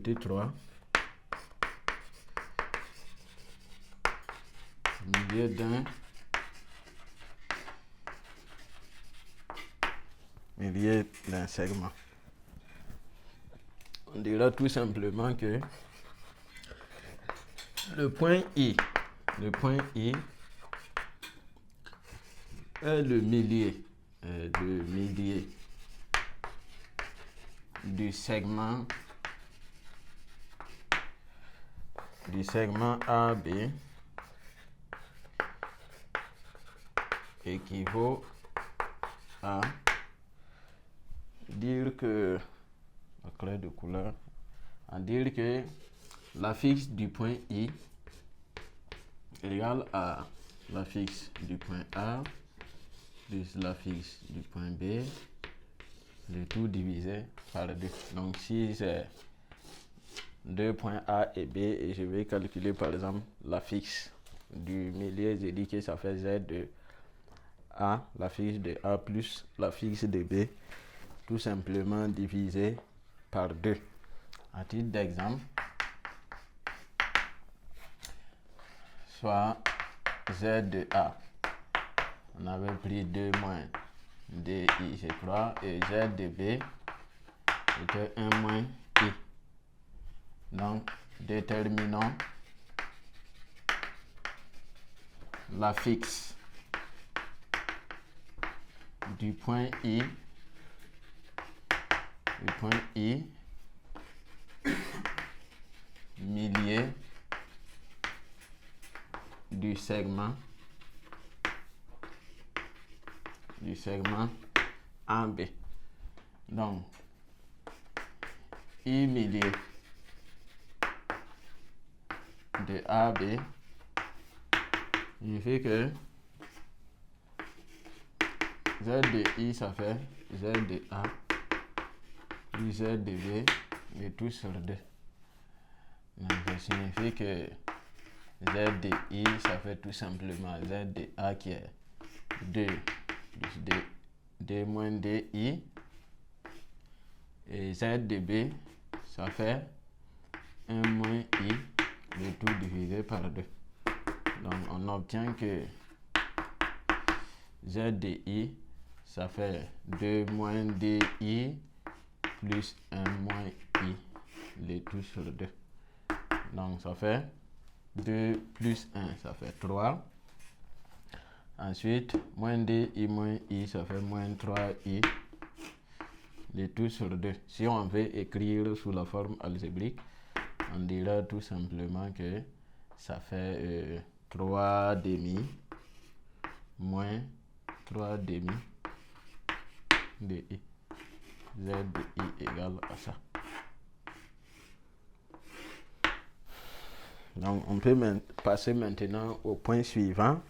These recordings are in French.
mettez 3. Milieu d'un. Milieu d'un segment. On dira tout simplement que le point I est le milieu du segment AB équivaut à dire que la clé de couleur, à dire que l'affixe du point I égale à l'affixe du point A plus l'affixe du point B, le tout divisé par 2. Donc si c'est deux points A et B et je vais calculer par exemple l'affixe du milieu, j'ai dit que ça fait Z de A, l'affixe de A plus l'affixe de B, tout simplement divisé par 2. À titre d'exemple, soit Z de A, on avait pris 2 moins DI, je crois, et Z de B était 1 moins I. Donc, déterminons l'affixe du point I, milieu du segment AB. Donc, I milieu de AB, il fait que Z de I, ça fait Z de A plus Z de B, et tout sur 2. Donc, ça signifie que Z de I, ça fait tout simplement Z de A qui est 2 plus D moins DI. Et Z de B, ça fait 1 moins I, le tout divisé par 2. Donc, on obtient que Z de I, ça fait 2 moins DI plus 1 moins I, le tout sur 2. Donc, ça fait 2 plus 1, ça fait 3. Ensuite, moins DI moins I, ça fait moins 3I, le tout sur 2. Si on veut écrire sous la forme algébrique, on dira tout simplement que ça fait 3 demi moins 3 demi de I. Z de I égale à ça. Donc, on peut passer maintenant au point suivant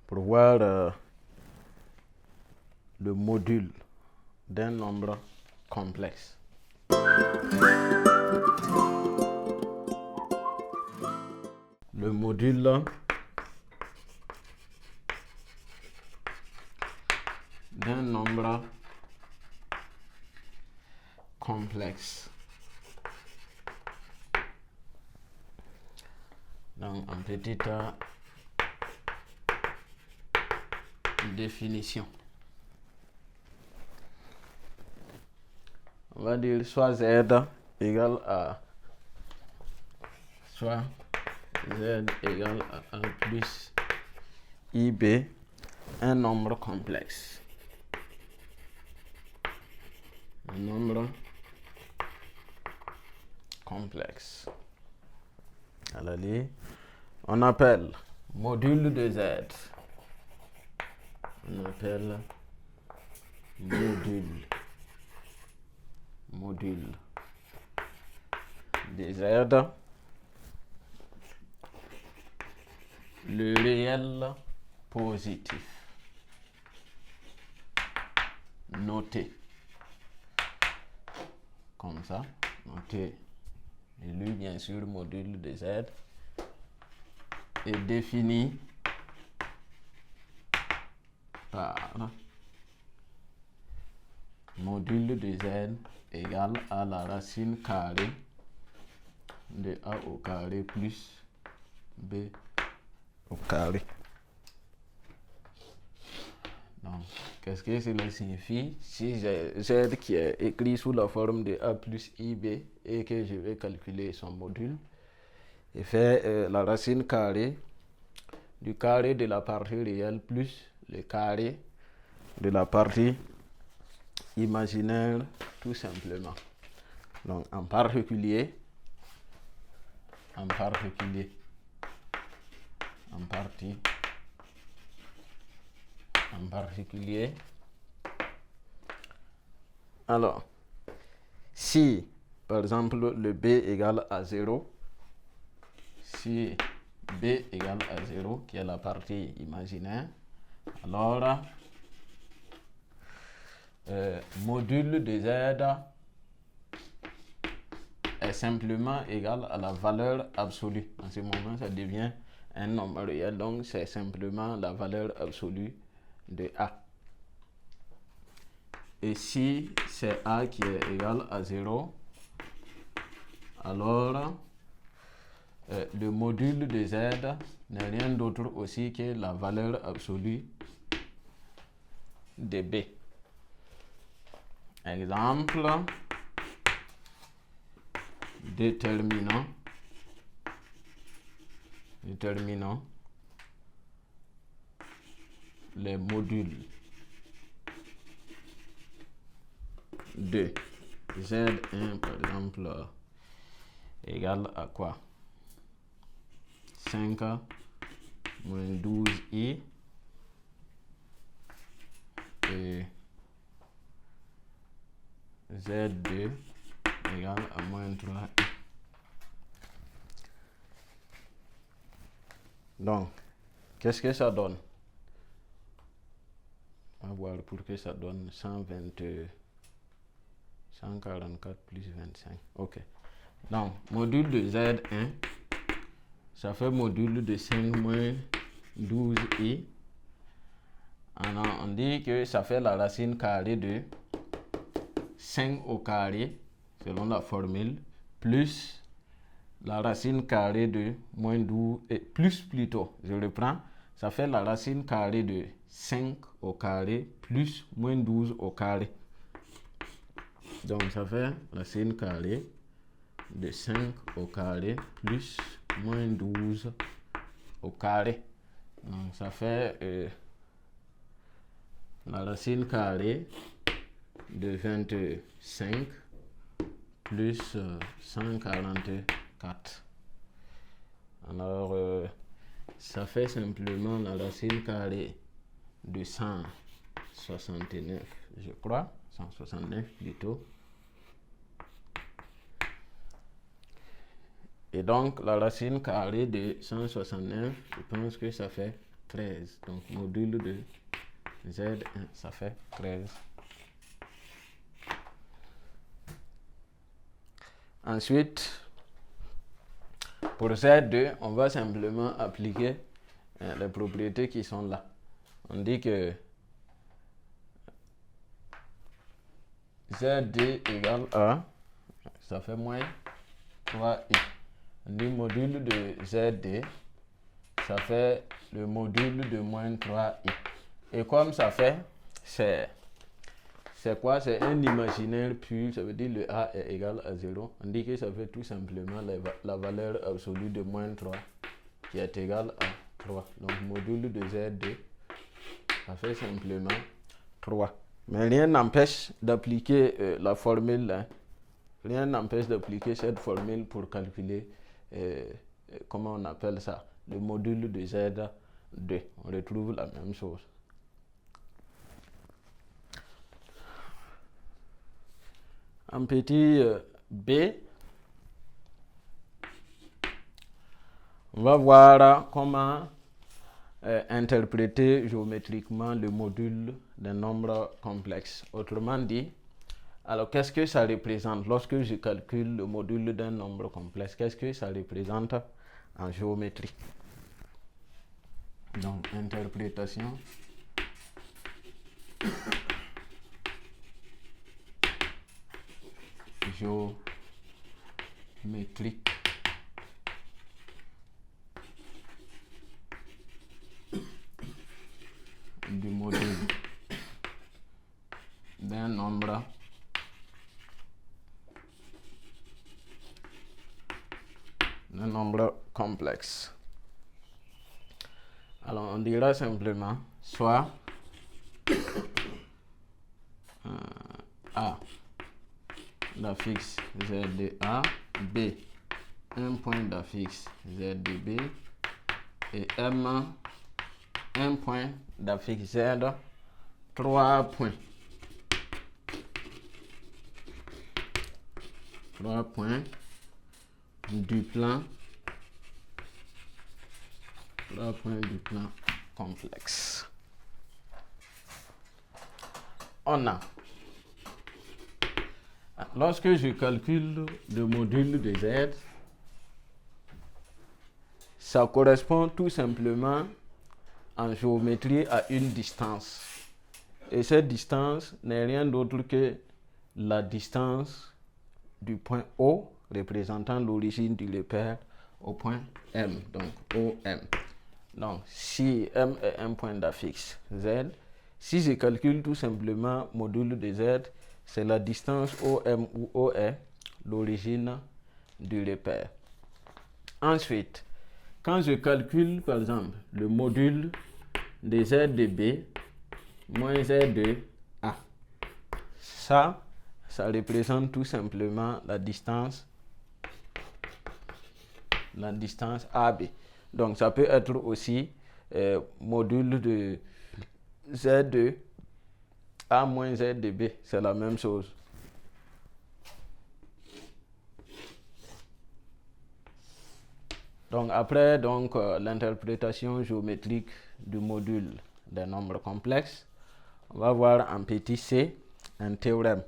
pour voir le module d'un nombre complexe. Le module d'un nombre complexe. Donc, en petite définition. On va dire soit Z égale à soit Z égale à 1 plus IB, un nombre complexe. Un nombre complexe. Alors, on appelle module de Z. On appelle module de Z le réel positif noté comme ça, noté et lui bien sûr module de Z est défini par module de z égale à la racine carrée de a au carré plus b au carré. Donc, qu'est-ce que cela signifie? Si j'ai z qui est écrit sous la forme de a plus ib et que je vais calculer son module, et faire la racine carrée du carré de la partie réelle plus le carré de la partie imaginaire, tout simplement. Donc, en particulier, alors, si, par exemple, le b égale à 0, si b égale à 0, qui est la partie imaginaire, alors, module de z est simplement égal à la valeur absolue. En ce moment, ça devient un nombre réel, donc c'est simplement la valeur absolue de a. Et si c'est a qui est égal à 0, alors le module de z n'est rien d'autre aussi que la valeur absolue de b. Exemple, déterminant les modules de Z1 par exemple égale à quoi? 5 moins 12i et Z2 égale à moins 3i. Donc, qu'est-ce que ça donne? On va voir pour que ça donne 144 plus 25. Ok. Donc, module de Z1, ça fait module de 5 moins 12i. Alors, on dit que ça fait la racine carrée de 5 au carré, selon la formule, plus la racine carrée de moins 12, et plus plutôt, je reprends, ça fait la racine carrée de 5 au carré plus moins 12 au carré. Donc, ça fait racine carrée de 5 au carré plus moins 12 au carré. Donc, ça fait la racine carrée de 25 plus 144. Alors, ça fait simplement la racine carrée de 169, je crois, 169 plutôt. Et donc, la racine carrée de 169, je pense que ça fait 13. Donc, module de Z1, ça fait 13. Ensuite, pour Z2, on va simplement appliquer les propriétés qui sont là. On dit que Z2 égale à, ça fait moins 3i. On dit module de Z2, ça fait le module de moins 3i. Et comme ça fait, c'est quoi? C'est un imaginaire pur, ça veut dire le a est égal à 0. On dit que ça fait tout simplement la valeur absolue de moins 3 qui est égale à 3. Donc module de Z2, ça fait simplement 3. Mais rien n'empêche d'appliquer la formule. Hein. Rien n'empêche d'appliquer cette formule pour calculer, comment on appelle ça, le module de Z2. On retrouve la même chose. En petit b, on va voir comment interpréter géométriquement le module d'un nombre complexe. Autrement dit, alors qu'est-ce que ça représente lorsque je calcule le module d'un nombre complexe? Qu'est-ce que ça représente en géométrie? Donc, interprétation géométrique du module d'un nombre complexe. Alors on dira simplement soit A d'affixe Z de A, B un point d'affixe Z de B et M un point d'affixe Z, 3 points. 3 points du plan. 3 points du plan complexe. On a, lorsque je calcule le module de Z, ça correspond tout simplement en géométrie à une distance. Et cette distance n'est rien d'autre que la distance du point O représentant l'origine du repère au point M, donc OM. Donc si M est un point d'affixe Z, si je calcule tout simplement module de Z, c'est la distance OM où O est l'origine du repère. Ensuite, quand je calcule par exemple le module de Z de B moins Z de A, ça représente tout simplement la distance AB. Donc ça peut être aussi module de Z de A moins Z de B, c'est la même chose. Donc après l'interprétation géométrique du module des nombres complexes, on va voir en petit c un théorème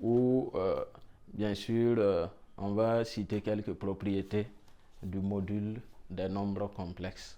où bien sûr on va citer quelques propriétés du module des nombres complexes.